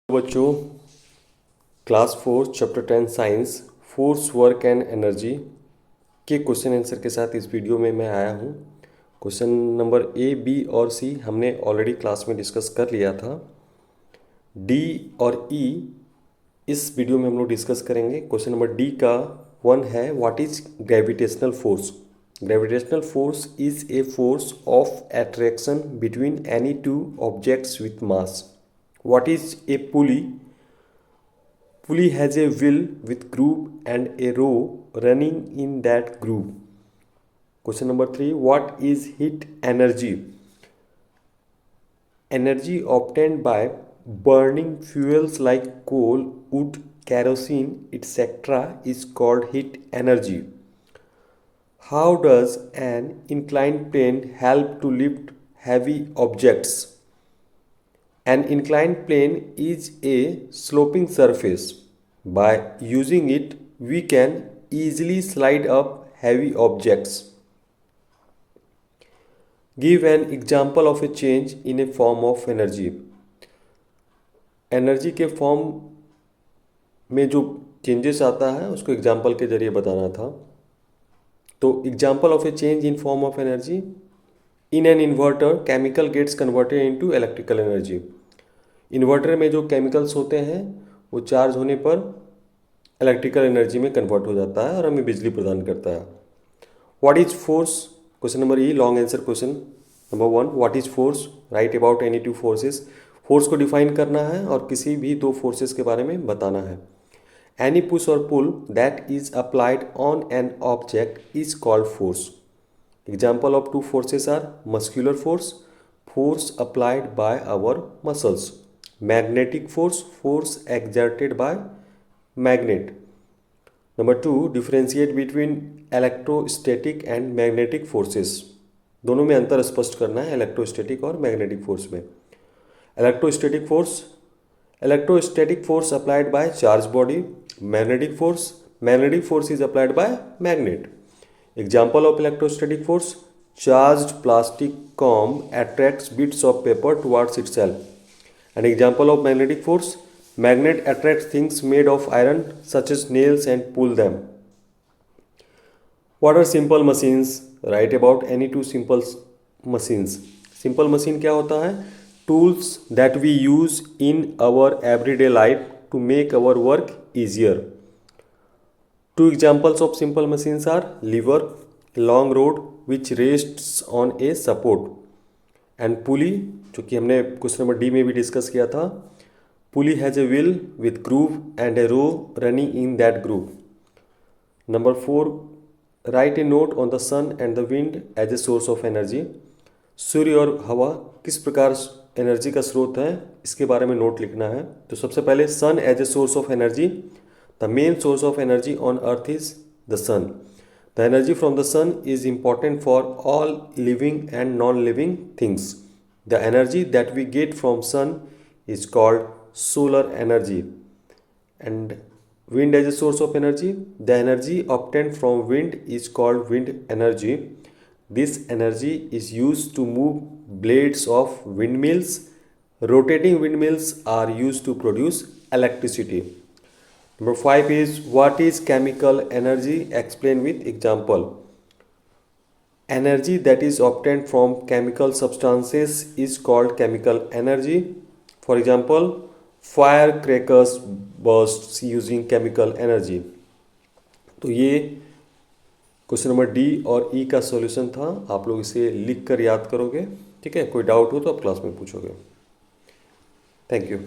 बच्चों, class 4 chapter 10 science force work and energy के question answer के साथ इस वीडियो में मैं आया हूँ। क्वेश्चन नंबर ए, बी और सी हमने ऑलरेडी क्लास में डिस्कस कर लिया था। डी और ई इस वीडियो में हम लोग डिस्कस करेंगे। क्वेश्चन नंबर डी का 1 है, what is gravitational force. Gravitational force is a force of attraction between any two objects with mass. What is a pulley. Pulley has a wheel with groove and a row running in that groove. Question number 3. What is heat energy? Energy obtained by burning fuels like coal, wood, kerosene, etc. is called heat energy. How does an inclined plane help to lift heavy objects? An inclined plane is a sloping surface. By using it, we can easily slide up heavy objects. Give an example of a change in a form of energy. Energy के form में जो changes आता है उसको example के जरिए बताना था। तो example of a change in form of energy, in an inverter chemical gets converted into electrical energy. Inverter में जो केमिकल्स होते हैं वो चार्ज होने पर इलेक्ट्रिकल एनर्जी में कन्वर्ट हो जाता है और हमें बिजली प्रदान करता है। What is force. Question number E, long answer question number 1, what is force, right about any two forces. Force को डिफाइन करना है और किसी भी दो फोर्सेस के बारे में बताना है। एनी पुश और pull that is applied on an object is called force. Example of two forces are muscular force, force applied by our muscles. Magnetic force, force exerted by magnet. Number 2, differentiate between electrostatic and magnetic forces. दोनों में अंतर स्पष्ट करना है electrostatic और magnetic force में। Electrostatic force applied by charge body. Magnetic force is applied by magnet. Example of electrostatic force, charged plastic comb attracts bits of paper towards itself. An example of magnetic force, magnet attracts things made of iron such as nails and pull them. What are simple machines? Write about any two simple machines. Simple machine क्या होता है? Tools that we use in our everyday life to make our work easier. Two examples of simple machines are lever, long rod which rests on a support, and pulley, जो कि हमने question number D में भी discuss किया था। pulley has a wheel with groove and a row running in that groove. Number 4, write a note on the sun and the wind as a source of energy. सूर्य और हवा किस प्रकार energy का स्रोत है इसके बारे में नोट लिखना है। तो सबसे पहले sun as a source of energy, the main source of energy on earth is the sun. The energy from the sun is important for all living and non-living things. The energy that we get from sun is called solar energy. And wind as a source of energy, the energy obtained from wind is called wind energy. This energy is used to move blades of windmills. Rotating windmills are used to produce electricity. Number 5 is, what is chemical energy? Explain with example. Energy that is obtained from chemical substances is called chemical energy. For example, firecrackers bursts using chemical energy. तो ये question number D और ई का solution था। आप लोग इसे लिख कर याद करोगे, ठीक है। कोई डाउट हो तो आप क्लास में पूछोगे। Thank you.